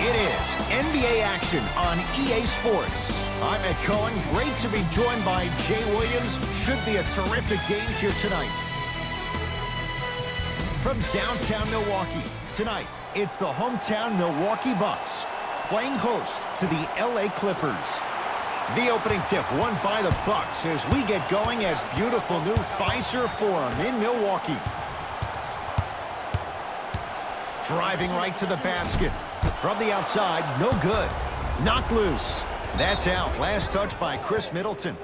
It is NBA action on EA Sports. I'm Ed Cohen. Great to be joined by Jay Williams. Should be a terrific game here tonight. From downtown Milwaukee, tonight, it's the hometown Milwaukee Bucks playing host to the LA Clippers. The opening tip won by the Bucks as we get going at beautiful new Fiserv Forum in Milwaukee. Driving right to the basket. From the outside, no good. Knocked loose. That's out. Last touch by Chris Middleton.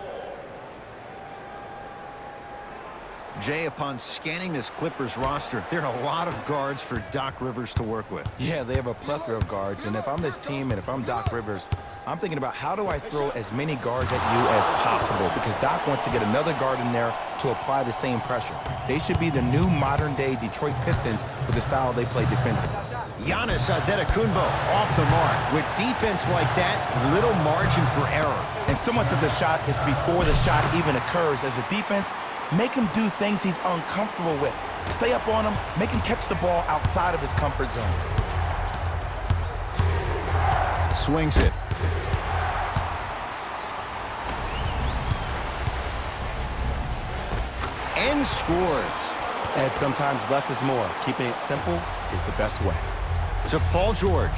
Jay, upon scanning this Clippers roster, there are a lot of guards for Doc Rivers to work with. Yeah, they have a plethora of guards, and if I'm this team and if I'm Doc Rivers, I'm thinking about how do I throw as many guards at you as possible, because Doc wants to get another guard in there to apply the same pressure. They should be the new modern-day Detroit Pistons with the style they play defensively. Giannis Antetokounmpo off the mark. With defense like that, little margin for error. And so much of the shot is before the shot even occurs. As a defense, make him do things he's uncomfortable with. Stay up on him, make him catch the ball outside of his comfort zone. Swings it. And scores. And sometimes less is more. Keeping it simple is the best way. To Paul George.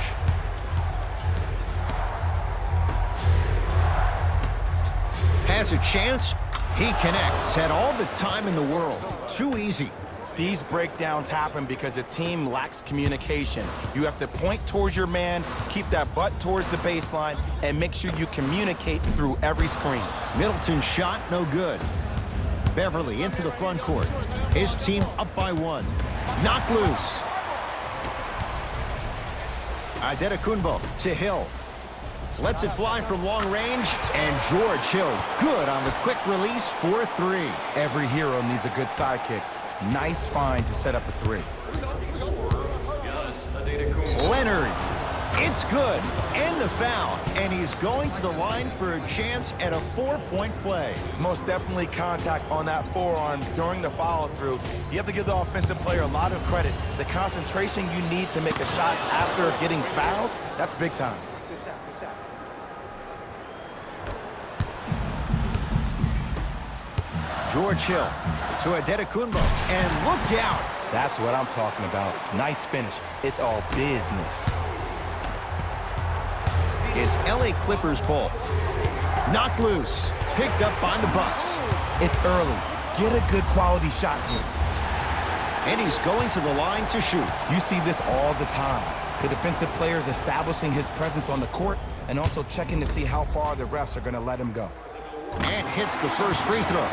Has a chance. He connects. Had all the time in the world. Too easy. These breakdowns happen because a team lacks communication. You have to point towards your man, keep that butt towards the baseline, and make sure you communicate through every screen. Middleton shot, no good. Beverly into the front court. His team up by one. Knocked loose. Antetokounmpo to Hill. Lets it fly from long range, and George Hill good on the quick release for three. Every hero needs a good sidekick. Nice find to set up a three. Leonard. It's good. And the foul. And he's going to the line for a chance at a four-point play. Most definitely contact on that forearm during the follow-through. You have to give the offensive player a lot of credit. The concentration you need to make a shot after getting fouled, that's big time. George Hill to Antetokounmpo. And look out. That's what I'm talking about. Nice finish. It's all business. It's LA Clippers ball. Knocked loose. Picked up by the Bucks. It's early. Get a good quality shot here. And he's going to the line to shoot. You see this all the time. The defensive players establishing his presence on the court and also checking to see how far the refs are going to let him go. And hits the first free throw.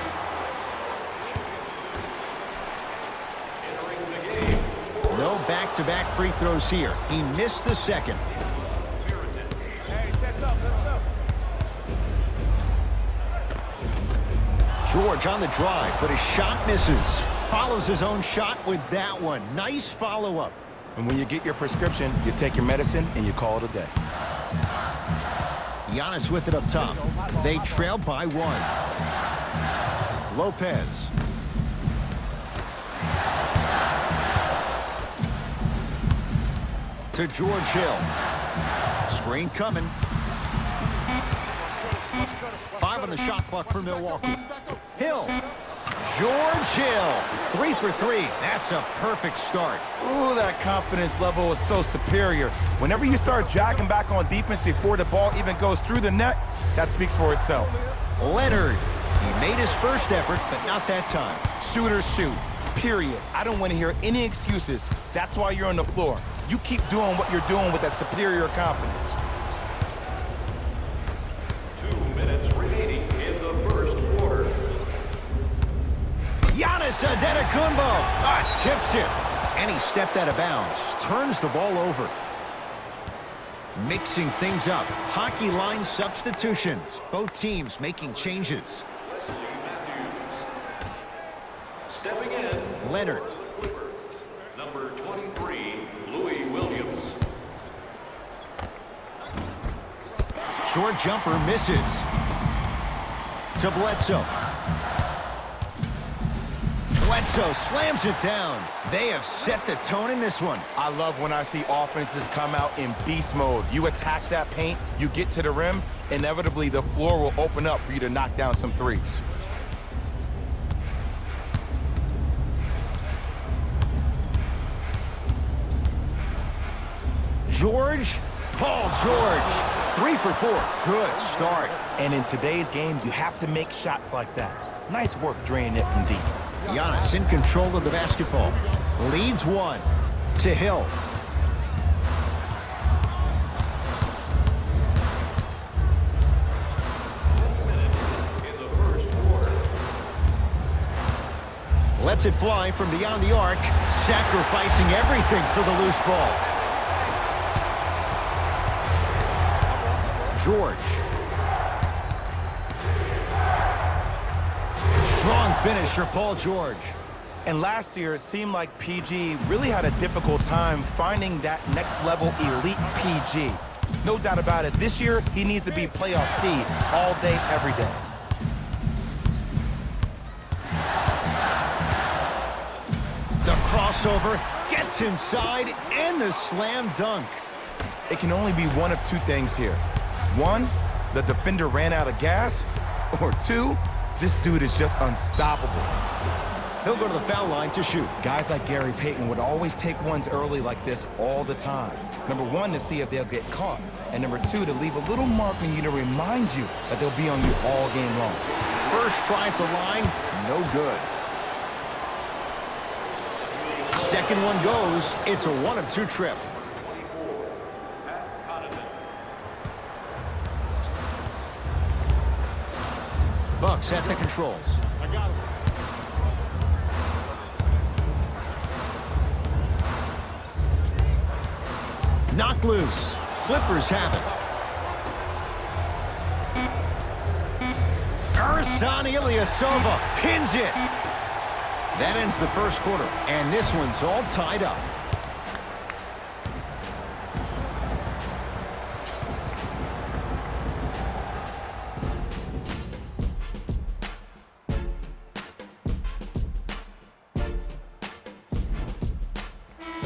No back-to-back free throws here. He missed the second. George on the drive, but his shot misses. Follows his own shot with that one. Nice follow-up. And when you get your prescription, you take your medicine and you call it a day. Giannis with it up top. They trail by one. Lopez. To George Hill. Screen coming. 5 on the shot clock for Milwaukee. Hill. George Hill. 3 for 3. That's a perfect start. Ooh, that confidence level is so superior. Whenever you start jacking back on defense before the ball even goes through the net, that speaks for itself. Leonard. He made his first effort, but not that time. Shooters shoot. Period. I don't want to hear any excuses. That's why you're on the floor. You keep doing what you're doing with that superior confidence. 2 minutes remaining in the first quarter. Giannis Antetokounmpo tips it. And he stepped out of bounds. Turns the ball over. Mixing things up. Hockey line substitutions. Both teams making changes. Stepping in. Leonard. Number 23, Louis Williams. Short jumper misses. To Bledsoe. Bledsoe slams it down. They have set the tone in this one. I love when I see offenses come out in beast mode. You attack that paint, you get to the rim, inevitably the floor will open up for you to knock down some threes. Paul George, 3 for 4. Good start. And in today's game, you have to make shots like that. Nice work draining it from deep. Giannis in control of the basketball. Leads 1 to Hill. In the first quarter. Lets it fly from beyond the arc, sacrificing everything for the loose ball. George. Strong finish for Paul George. And last year, it seemed like PG really had a difficult time finding that next level elite PG. No doubt about it, this year, he needs to be playoff P all day, every day. The crossover gets inside and the slam dunk. It can only be one of two things here. One, the defender ran out of gas, or two, this dude is just unstoppable. He'll go to the foul line to shoot. Guys like Gary Payton would always take ones early like this all the time. Number one, to see if they'll get caught. And number two, to leave a little mark on you to remind you that they'll be on you all game long. First try at the line, no good. Second one goes. It's a 1 of 2 trip. Bucks at the controls. I got him. Knocked loose. Clippers have it. Ersan Ilyasova pins it. That ends the first quarter, and this one's all tied up.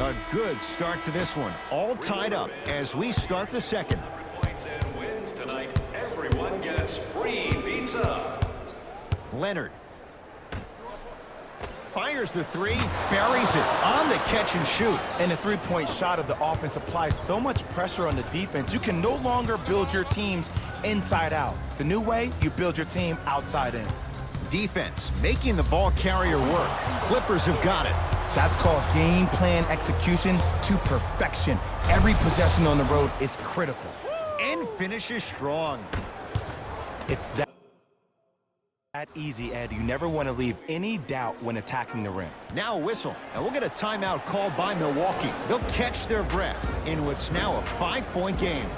A good start to this one. All tied up as we start the second. Points and wins tonight. Everyone gets free pizza. Leonard. Fires the three, buries it on the catch and shoot. And the three-point shot of the offense applies so much pressure on the defense, you can no longer build your teams inside out. The new way, you build your team outside in. Defense making the ball carrier work. Clippers have got it. That's called game plan execution to perfection. Every possession on the road is critical. And finishes strong. It's that easy, Ed. You never want to leave any doubt when attacking the rim. Now a whistle, and we'll get a timeout called by Milwaukee. They'll catch their breath in what's now a 5-point game.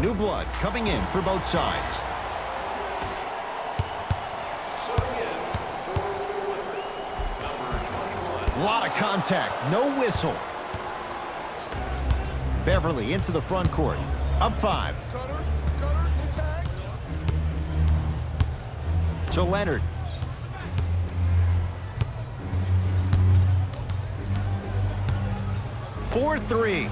New blood coming in for both sides. A lot of contact, no whistle. Beverly into the front court. Up 5. To Leonard. For 3.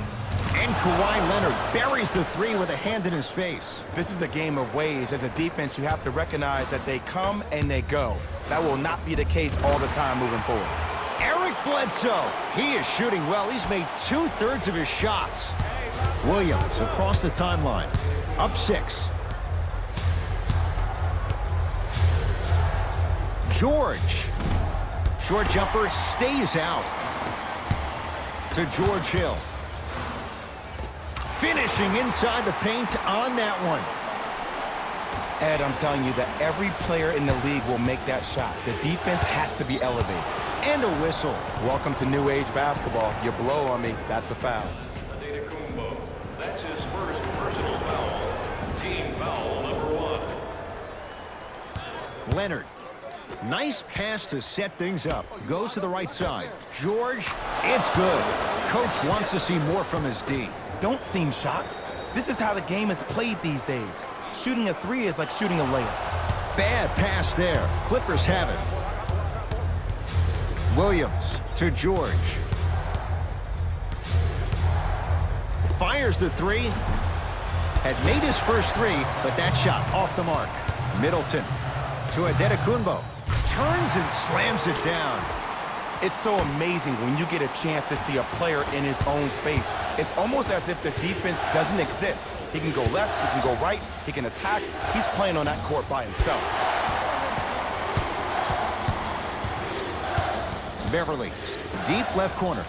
And Kawhi Leonard buries the 3 with a hand in his face. This is a game of ways. As a defense, you have to recognize that they come and they go. That will not be the case all the time moving forward. Eric Bledsoe, he is shooting well. He's made 2/3 of his shots. Williams across the timeline. Up 6. George. Short jumper stays out. To George Hill. Finishing inside the paint on that one. Ed, I'm telling you that every player in the league will make that shot. The defense has to be elevated. And a whistle. Welcome to new age basketball. You blow on me, that's a foul. That's his first personal foul. Team foul number 1. Leonard. Nice pass to set things up. Goes to the right side. George, it's good. Coach wants to see more from his D. Don't seem shocked. This is how the game is played these days. Shooting a three is like shooting a layup. Bad pass there. Clippers have it. Williams to George. Fires the three. Had made his first three, but that shot off the mark. Middleton to Adetokunbo. Turns and slams it down. It's so amazing when you get a chance to see a player in his own space. It's almost as if the defense doesn't exist. He can go left, he can go right, he can attack. He's playing on that court by himself. Beverly, deep left corner.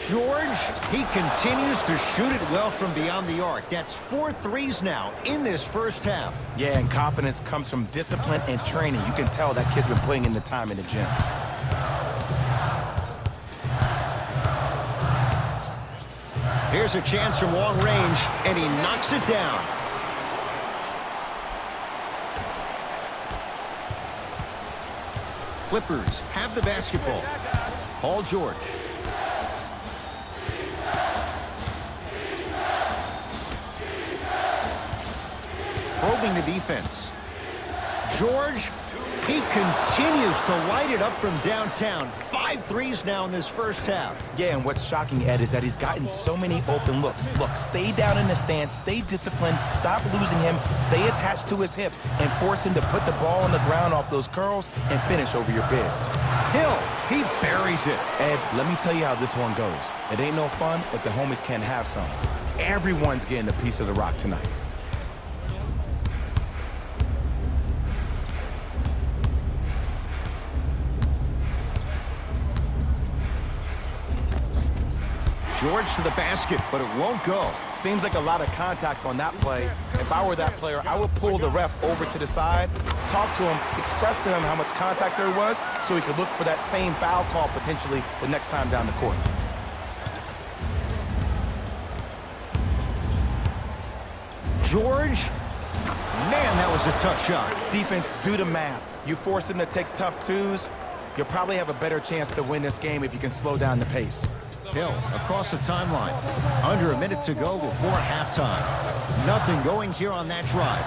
George, he continues to shoot it well from beyond the arc. That's 4 threes now in this first half. Yeah, and confidence comes from discipline and training. You can tell that kid's been putting in the time in the gym. Here's a chance from long range, and he knocks it down. Clippers have the basketball. Paul George. Probing the defense. George, he continues to light it up from downtown. 5 threes now in this first half. Yeah, and what's shocking, Ed, is that he's gotten so many open looks. Look, stay down in the stance, stay disciplined, stop losing him, stay attached to his hip, and force him to put the ball on the ground off those curls and finish over your bigs. Hill, he buries it. Ed, let me tell you how this one goes. It ain't no fun if the homies can't have some. Everyone's getting a piece of the rock tonight. George to the basket, but it won't go. Seems like a lot of contact on that play. If I were that player, I would pull the ref over to the side, talk to him, express to him how much contact there was so he could look for that same foul call potentially the next time down the court. George, man, that was a tough shot. Defense, do the math. You force him to take tough twos, you'll probably have a better chance to win this game if you can slow down the pace. Hill across the timeline. Under a minute to go before halftime. Nothing going here on that drive.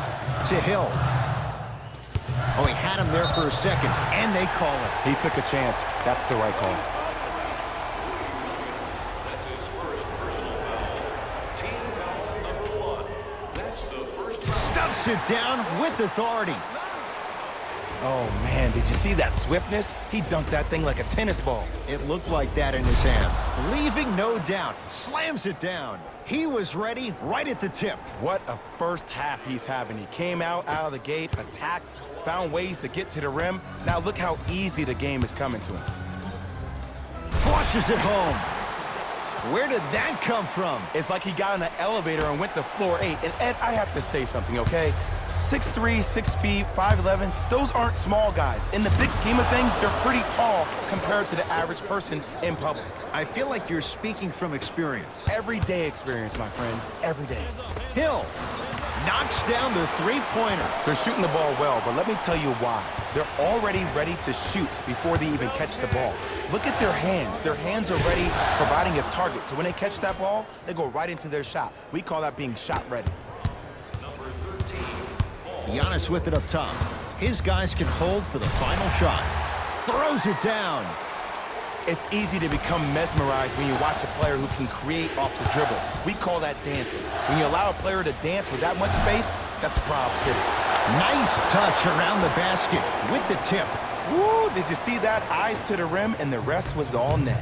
To Hill. Oh, he had him there for a second, and they call it. He took a chance. That's the right call. That's his first personal foul. Team foul number 1. That's the first foul. Stuffs it down with authority. Oh, man, did you see that swiftness? He dunked that thing like a tennis ball. It looked like that in his hand. Leaving no doubt. Slams it down. He was ready right at the tip. What a first half he's having. He came out of the gate, attacked, found ways to get to the rim. Now look how easy the game is coming to him. Flushes it home. Where did that come from? It's like he got in an elevator and went to floor 8. And Ed, I have to say something, okay? 6'3", 6 feet, 5'11", those aren't small guys. In the big scheme of things, they're pretty tall compared to the average person in public. I feel like you're speaking from experience. Everyday experience, my friend, every day. Hill knocks down the three-pointer. They're shooting the ball well, but let me tell you why. They're already ready to shoot before they even catch the ball. Look at their hands. Their hands are ready, providing a target. So when they catch that ball, they go right into their shot. We call that being shot ready. Giannis with it up top. His guys can hold for the final shot. Throws it down. It's easy to become mesmerized when you watch a player who can create off the dribble. We call that dancing. When you allow a player to dance with that much space, that's Prob City. Nice touch around the basket with the tip. Woo, did you see that? Eyes to the rim, and the rest was all net.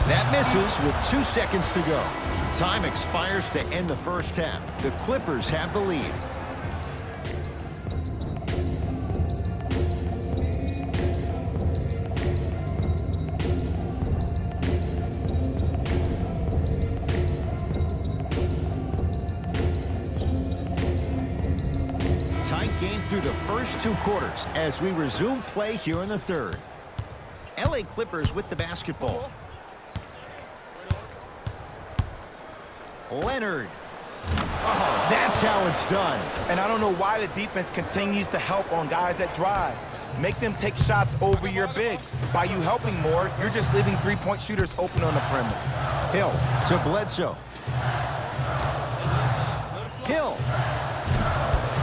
That misses with 2 seconds to go. Time expires to end the first half. The Clippers have the lead. Tight game through the first 2 quarters as we resume play here in the third. LA Clippers with the basketball. Leonard Oh, that's how it's done. And I don't know why the defense continues to help on guys that drive. Make them take shots over your bigs. By you helping more, you're just leaving three-point shooters open on the perimeter. Hill to Bledsoe. Hill.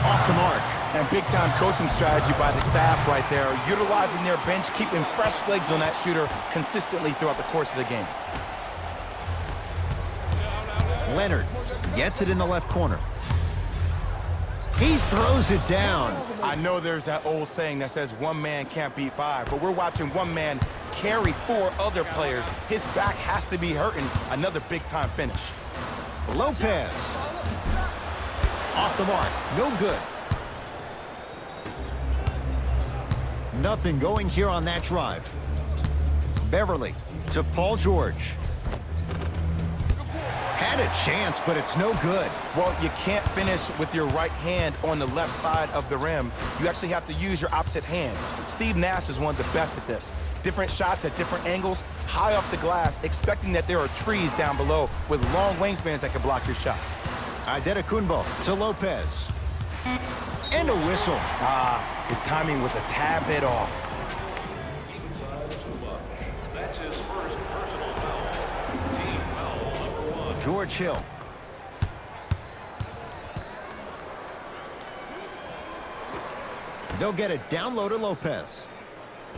Off the mark. And big-time coaching strategy by the staff right there, utilizing their bench, keeping fresh legs on that shooter consistently throughout the course of the game. Leonard gets it in the left corner. He throws it down. I know there's that old saying that says one man can't beat five, but we're watching one man carry four other players. His back has to be hurting. Another big-time finish. Lopez. Off the mark. No good. Nothing going here on that drive. Beverly to Paul George. Had a chance, but it's no good. Well, you can't finish with your right hand on the left side of the rim. You actually have to use your opposite hand. Steve Nash is one of the best at this. Different shots at different angles, high off the glass, expecting that there are trees down below with long wingspans that can block your shot. Antetokounmpo to Lopez. And a whistle. His timing was a tad bit off. That's his first personal foul. Team foul number 1. George Hill. They'll get it down low to Lopez.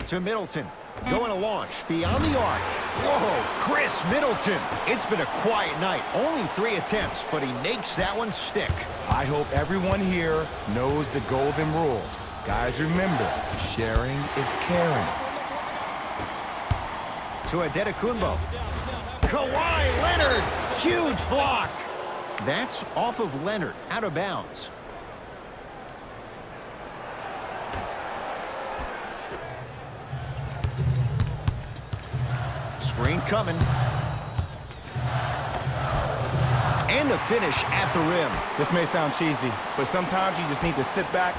To Middleton. Going to launch beyond the arc. Whoa, Chris Middleton. It's been a quiet night. Only 3 attempts, but he makes that one stick. I hope everyone here knows the golden rule. Guys, remember, sharing is caring. To Antetokounmpo. Kawhi Leonard. Huge block. That's off of Leonard. Out of bounds. Screen coming. And the finish at the rim. This may sound cheesy, but sometimes you just need to sit back,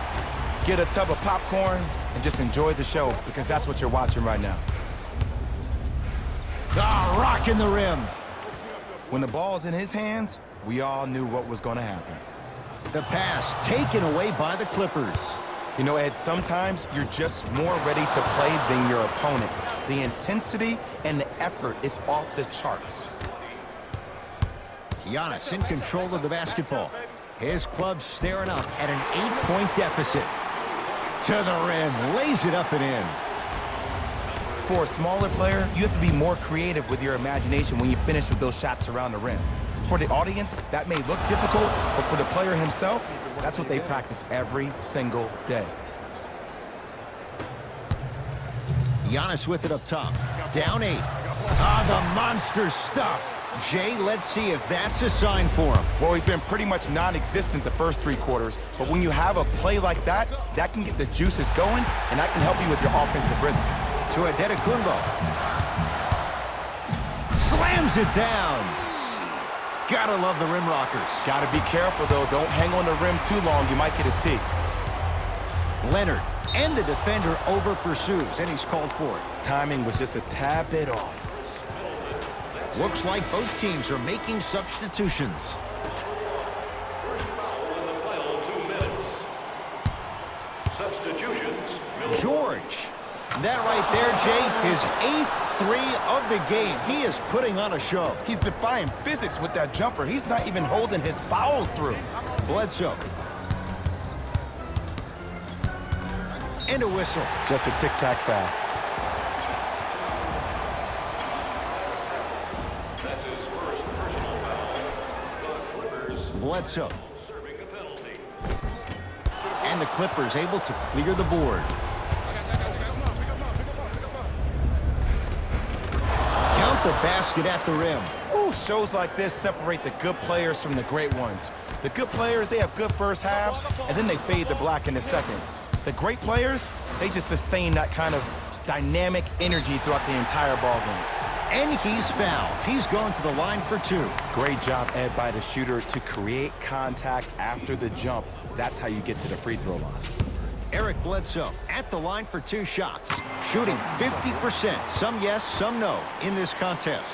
get a tub of popcorn, and just enjoy the show, because that's what you're watching right now. Rocking the rim. When the ball's in his hands, we all knew what was going to happen. The pass taken away by the Clippers. You know, Ed, sometimes you're just more ready to play than your opponent. The intensity and the effort is off the charts. Giannis in control of the basketball. His club staring up at an 8-point deficit. To the rim, lays it up and in. For a smaller player, you have to be more creative with your imagination when you finish with those shots around the rim. For the audience, that may look difficult, but for the player himself, that's what they practice every single day. Giannis with it up top. Down 8. The monster stuff. Jay, let's see if that's a sign for him. Well, he's been pretty much non-existent the first 3 quarters, but when you have a play like that, that can get the juices going, and that can help you with your offensive rhythm. To Antetokounmpo. Slams it down. Gotta love the rim rockers. Gotta be careful, though. Don't hang on the rim too long. You might get a tee. Leonard and the defender over pursues, and he's called for it. Timing was just a tad bit off. Looks like both teams are making substitutions. First foul in the final 2 minutes. Substitutions. George. That right there, Jay, his 8th 3 of the game. He is putting on a show. He's defying physics with that jumper. He's not even holding his foul through. Bledsoe. And a whistle. Just a tic-tac foul. That's his first personal foul. The Clippers Bledsoe. serving a penalty. And the Clippers able to clear the board. Count the basket at the rim. Ooh, shows like this separate the good players from the great ones. The good players, they have good first halves, and then they fade to black in the second. The great players, they just sustain that kind of dynamic energy throughout the entire ball game. And he's fouled. He's going to the line for 2. Great job, Ed, by the shooter to create contact after the jump. That's how you get to the free throw line. Eric Bledsoe at the line for 2 shots. Shooting 50%. Some yes, some no in this contest.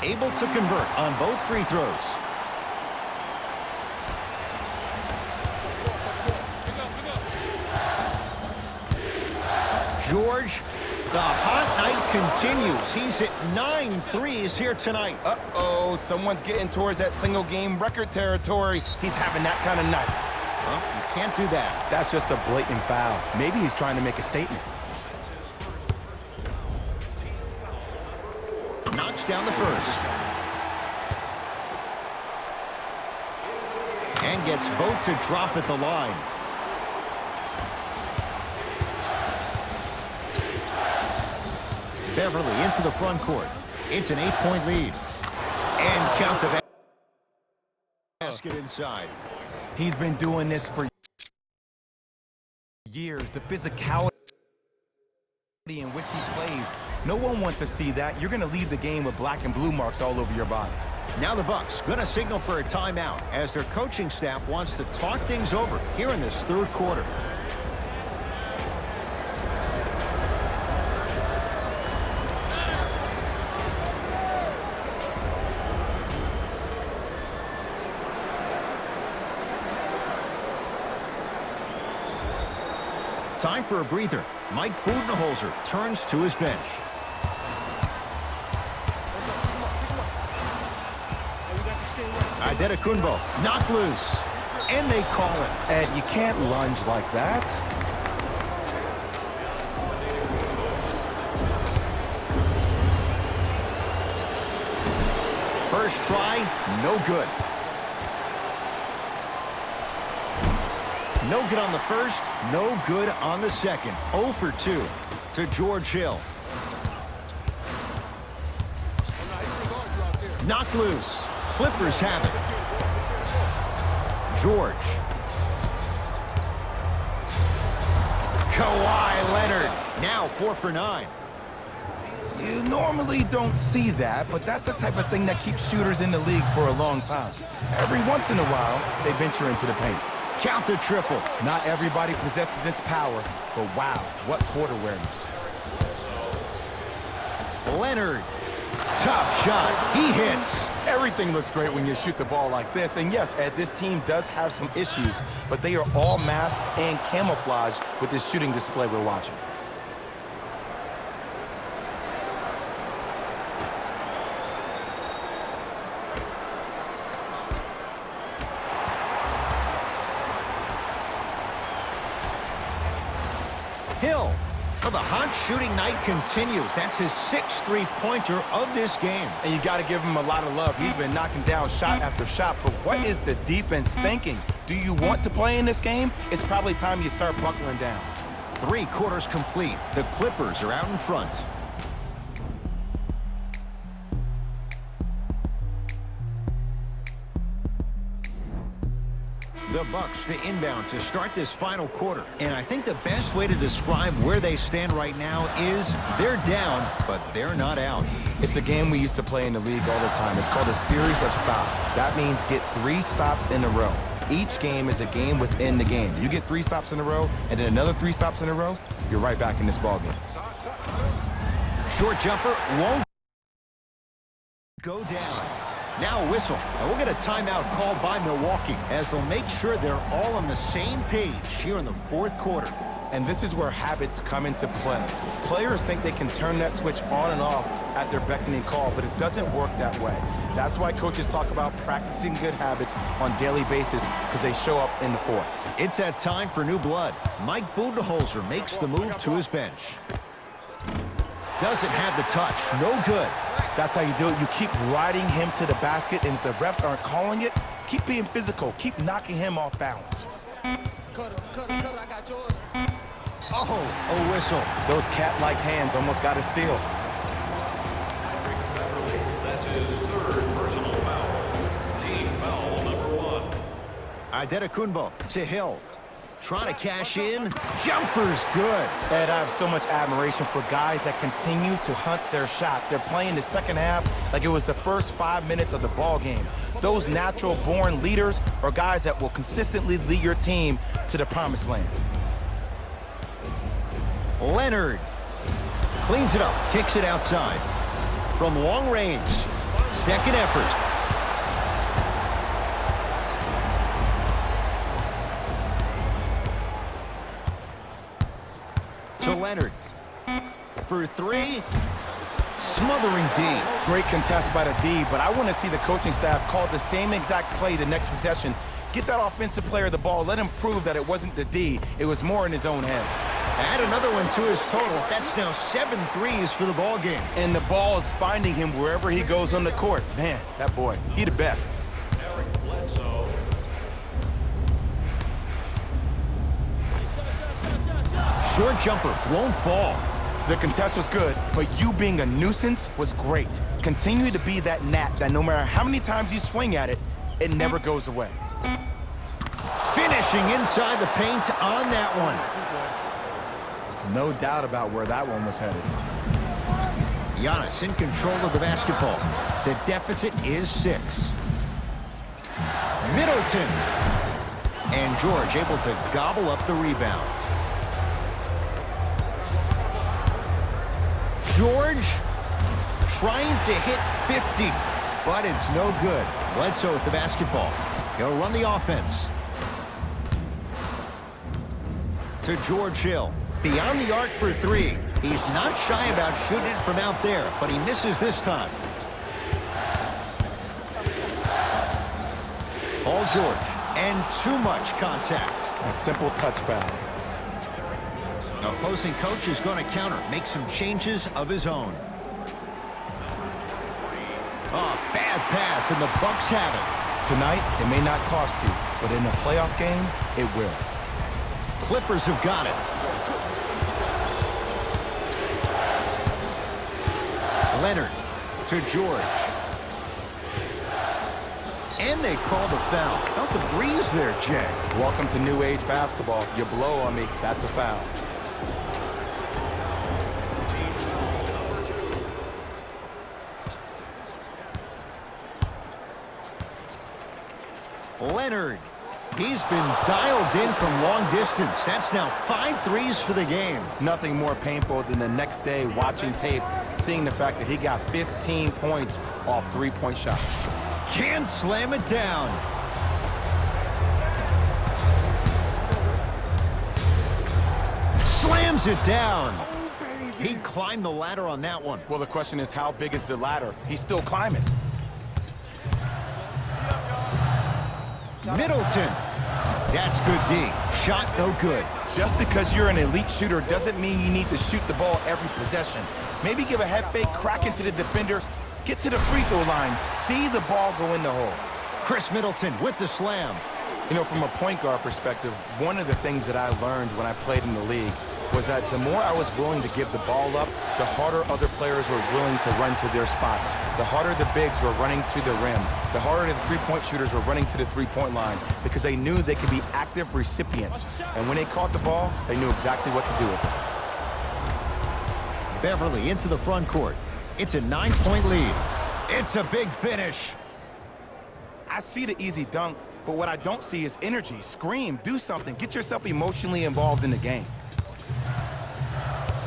Able to convert on both free throws. George. The hot night continues. He's at 9 threes here tonight. Uh-oh, someone's getting towards that single-game record territory. He's having that kind of night. Well, you can't do that. That's just a blatant foul. Maybe he's trying to make a statement. Knocks down the first. And gets both to drop at the line. Beverly into the front court. It's an 8-point lead. And count the basket inside. He's been doing this for years. The physicality in which he plays. No one wants to see that. You're going to leave the game with black and blue marks all over your body. Now the Bucks going to signal for a timeout as their coaching staff wants to talk things over here in this third quarter. Time for a breather. Mike Budenholzer turns to his bench. Adetokunbo knocked loose, and they call it. Ed, you can't lunge like that. First try, no good. No good on the first, no good on the second. 0 for 2 to George Hill. Knocked loose. Clippers have it. George. Kawhi Leonard. Now 4 for 9. You normally don't see that, but that's the type of thing that keeps shooters in the league for a long time. Every once in a while, they venture into the paint. Count the triple. Not everybody possesses this power, but wow, what court awareness. Leonard. Tough shot. He hits. Everything looks great when you shoot the ball like this. And yes, Ed, this team does have some issues, but they are all masked and camouflaged with this shooting display we're watching. Hill. Well, the hot shooting night continues. That's his 6th three-pointer of this game. And you got to give him a lot of love. He's been knocking down shot after shot. But what is the defense thinking? Do you want to play in this game? It's probably time you start buckling down. 3 quarters complete. The Clippers are out in front. The Bucks to inbound to start this final quarter. And I think the best way to describe where they stand right now is they're down, but they're not out. It's a game we used to play in the league all the time. It's called a series of stops. That means get 3 stops in a row. Each game is a game within the game. You get 3 stops in a row, and then another 3 stops in a row, you're right back in this ballgame. Short jumper won't go down. Now a whistle, and we'll get a timeout called by Milwaukee as they'll make sure they're all on the same page here in the 4th quarter. And this is where habits come into play. Players think they can turn that switch on and off at their beckoning call, but it doesn't work that way. That's why coaches talk about practicing good habits on a daily basis, because they show up in the 4th. It's that time for new blood. Mike Budenholzer makes the move to his bench. Doesn't have the touch, no good. That's how you do it. You keep riding him to the basket, and if the refs aren't calling it, keep being physical. Keep knocking him off balance. I got yours. Oh, a whistle. Those cat-like hands almost got a steal. That's his 3rd personal foul. Team foul number 1. Adetokunbo to Hill. Trying to cash in. Jumper's good. Ed, I have so much admiration for guys that continue to hunt their shot. They're playing the second half like it was the first 5 minutes of the ball game. Those natural-born leaders are guys that will consistently lead your team to the promised land. Leonard cleans it up, kicks it outside. From long range, second effort. To Leonard. For three. Smothering D. Great contest by the D, but I want to see the coaching staff call the same exact play the next possession. Get that offensive player the ball. Let him prove that it wasn't the D. It was more in his own head. Add another one to his total. That's now 7 threes for the ball game. And the ball is finding him wherever he goes on the court. Man, that boy, he the best. Short jumper won't fall. The contest was good, but you being a nuisance was great. Continue to be that gnat that no matter how many times you swing at it, it never goes away. Finishing inside the paint on that one. No doubt about where that one was headed. Giannis in control of the basketball. The deficit is 6. Middleton. And George able to gobble up the rebound. George trying to hit 50, but it's no good. Bledsoe with the basketball. He'll run the offense. To George Hill. Beyond the arc for 3. He's not shy about shooting it from out there, but he misses this time. Paul George. And too much contact. A simple touch foul. Opposing coach is going to counter, make some changes of his own. Oh, bad pass, and the Bucks have it. Tonight, it may not cost you, but in a playoff game, it will. Clippers have got it. Leonard to George. And they call the foul. Felt the breeze there, Jay. Welcome to new age basketball. You blow on me, that's a foul. Leonard. He's been dialed in from long distance. That's now 5 threes for the game. Nothing more painful than the next day watching tape, seeing the fact that he got 15 points off three-point shots. Can't slam it down. Slams it down. He climbed the ladder on that one. Well, the question is, how big is the ladder? He's still climbing. Middleton. That's good D. Shot no good. Just because you're an elite shooter doesn't mean you need to shoot the ball every possession. Maybe give a head fake, crack into the defender, get to the free throw line, see the ball go in the hole. Chris Middleton with the slam. You know, from a point guard perspective, one of the things that I learned when I played in the league was that the more I was willing to give the ball up, the harder other players were willing to run to their spots. The harder the bigs were running to the rim. The harder the three-point shooters were running to the three-point line because they knew they could be active recipients. And when they caught the ball, they knew exactly what to do with it. Beverly into the front court. It's a 9-point lead. It's a big finish. I see the easy dunk, but what I don't see is energy. Scream, do something, get yourself emotionally involved in the game.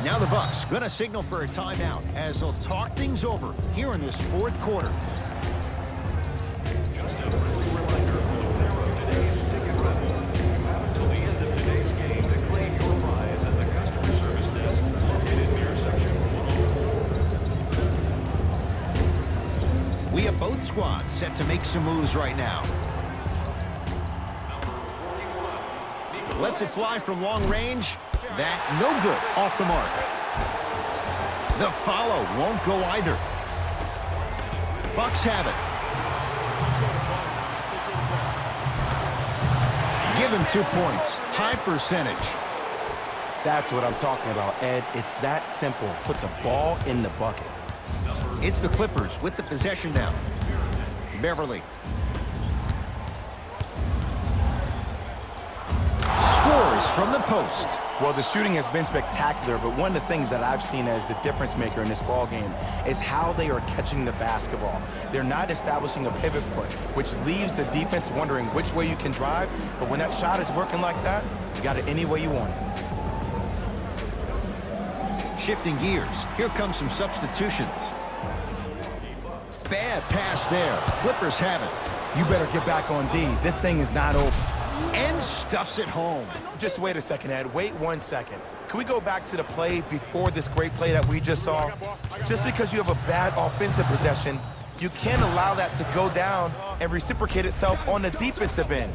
Now the Bucks gonna signal for a timeout as they'll talk things over here in this fourth quarter. Just a friendly reminder for the winner of today's ticket raffle. You have until the end of today's game to claim your prize at the customer service desk located near section 104. We have both squads set to make some moves right now. Lets it fly from long range. That no good off the mark. The follow won't go either. Bucks have it. Give him 2 points. High percentage. That's what I'm talking about, Ed. It's that simple. Put the ball in the bucket. It's the Clippers with the possession now. Beverly. Scores from the post. Well, the shooting has been spectacular, but one of the things that I've seen as the difference maker in this ball game is how they are catching the basketball. They're not establishing a pivot foot, which leaves the defense wondering which way you can drive, but when that shot is working like that, you got it any way you want it. Shifting gears. Here comes some substitutions. Bad pass there. Clippers have it. You better get back on D. This thing is not over. And stuffs it home. Just wait a second, Ed. Wait 1 second. Can we go back to the play before this great play that we just saw? Just because you have a bad offensive possession, you can't allow that to go down and reciprocate itself on the defensive end.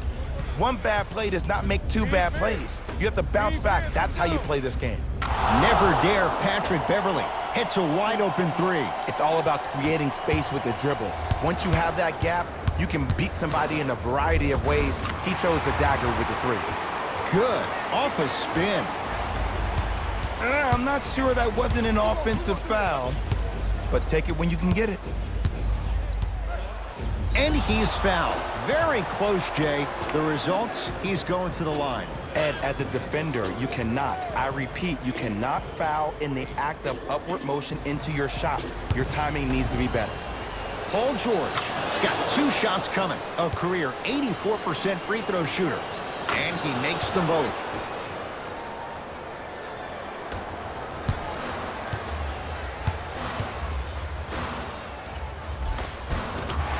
One bad play does not make two bad plays. You have to bounce back. That's how you play this game. Never dare Patrick Beverly hits a wide open three. It's all about creating space with the dribble. Once you have that gap, you can beat somebody in a variety of ways. He chose a dagger with the three. Good. Off a spin. I'm not sure that wasn't an offensive foul, but take it when you can get it. And he's fouled. Very close, Jay. The results, he's going to the line. Ed, as a defender, you cannot, I repeat, you cannot foul in the act of upward motion into your shot. Your timing needs to be better. Paul George has got 2 shots coming. A career 84% free throw shooter. And he makes them both.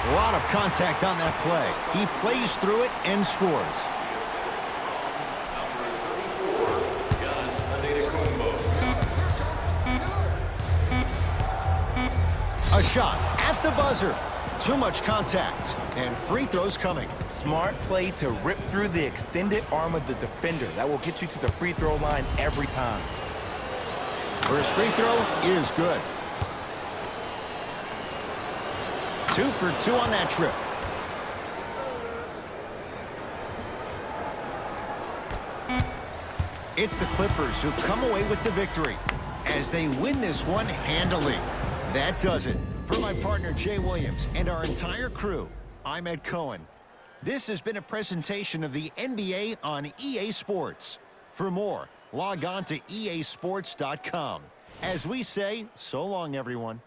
A lot of contact on that play. He plays through it and scores. A shot at the buzzer. Too much contact. And free throws coming. Smart play to rip through the extended arm of the defender. That will get you to the free throw line every time. First free throw is good. 2 for 2 on that trip. It's the Clippers who come away with the victory as they win this one handily. That does it. For my partner Jay Williams and our entire crew, I'm Ed Cohen. This has been a presentation of the NBA on EA Sports. For more, log on to easports.com. As we say, so long, everyone.